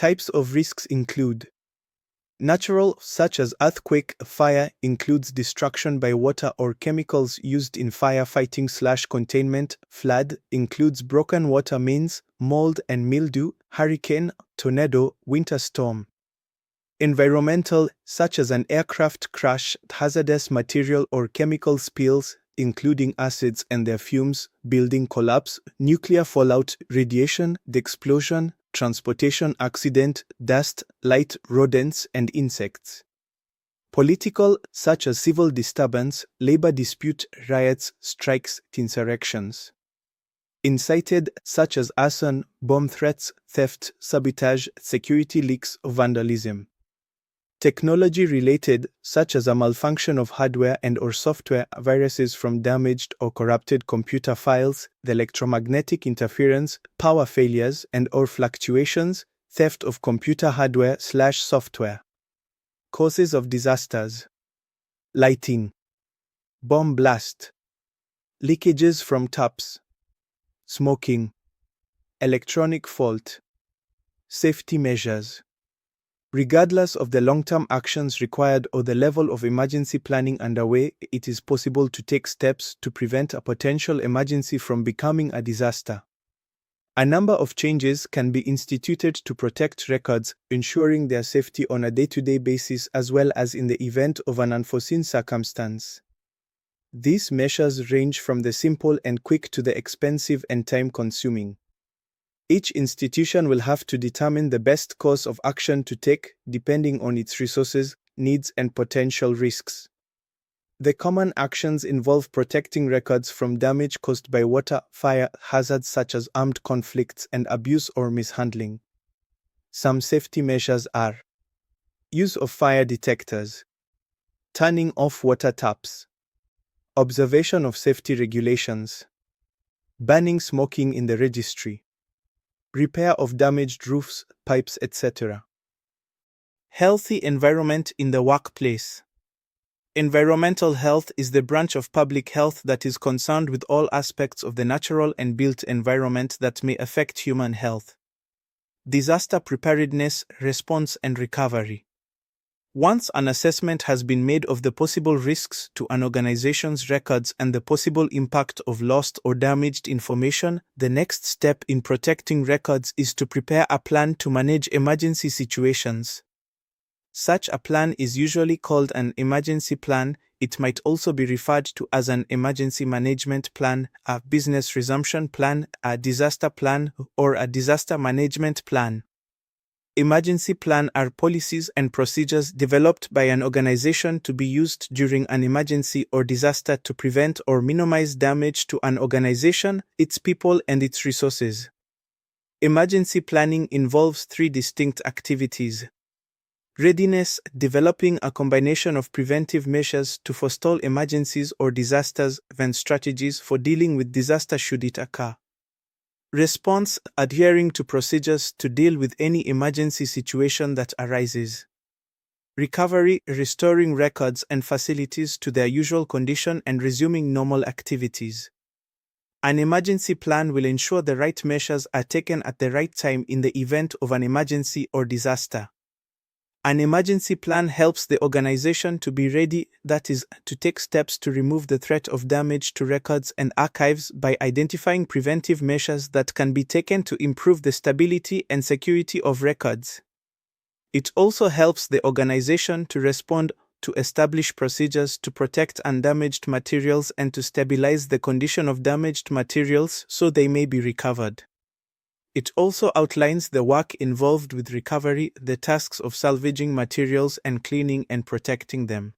Types of risks include natural, such as earthquake, fire includes destruction by water or chemicals used in firefighting/containment, flood includes broken water mains, mold and mildew, hurricane, tornado, winter storm. Environmental, such as an aircraft crash, hazardous material or chemical spills, including acids and their fumes, building collapse, nuclear fallout, radiation, the explosion, transportation accident, dust, light, rodents, and insects. Political, such as civil disturbance, labor dispute, riots, strikes, insurrections. Incited, such as arson, bomb threats, theft, sabotage, security leaks, vandalism. Technology-related, such as a malfunction of hardware and/or software, viruses from damaged or corrupted computer files, the electromagnetic interference, power failures and/or fluctuations, theft of computer hardware/software. Causes of disasters: lighting, bomb blast, leakages from taps, smoking, electronic fault. Safety measures. Regardless of the long-term actions required or the level of emergency planning underway, it is possible to take steps to prevent a potential emergency from becoming a disaster. A number of changes can be instituted to protect records, ensuring their safety on a day-to-day basis as well as in the event of an unforeseen circumstance. These measures range from the simple and quick to the expensive and time-consuming. Each institution will have to determine the best course of action to take, depending on its resources, needs, and potential risks. The common actions involve protecting records from damage caused by water, fire, hazards such as armed conflicts and abuse or mishandling. Some safety measures are: use of fire detectors, turning off water taps, observation of safety regulations, banning smoking in the registry, repair of damaged roofs, pipes, etc. Healthy environment in the workplace. Environmental health is the branch of public health that is concerned with all aspects of the natural and built environment that may affect human health. Disaster preparedness, response, and recovery. Once an assessment has been made of the possible risks to an organization's records and the possible impact of lost or damaged information, the next step in protecting records is to prepare a plan to manage emergency situations. Such a plan is usually called an emergency plan. It might also be referred to as an emergency management plan, a business resumption plan, a disaster plan, or a disaster management plan. Emergency plans are policies and procedures developed by an organization to be used during an emergency or disaster to prevent or minimize damage to an organization, its people, and its resources. Emergency planning involves three distinct activities. Readiness, developing a combination of preventive measures to forestall emergencies or disasters, and strategies for dealing with disaster should it occur. Response, adhering to procedures to deal with any emergency situation that arises. Recovery, restoring records and facilities to their usual condition and resuming normal activities. An emergency plan will ensure the right measures are taken at the right time in the event of an emergency or disaster. An emergency plan helps the organization to be ready, that is, to take steps to remove the threat of damage to records and archives by identifying preventive measures that can be taken to improve the stability and security of records. It also helps the organization to respond, to establish procedures to protect undamaged materials and to stabilize the condition of damaged materials so they may be recovered. It also outlines the work involved with recovery, the tasks of salvaging materials and cleaning and protecting them.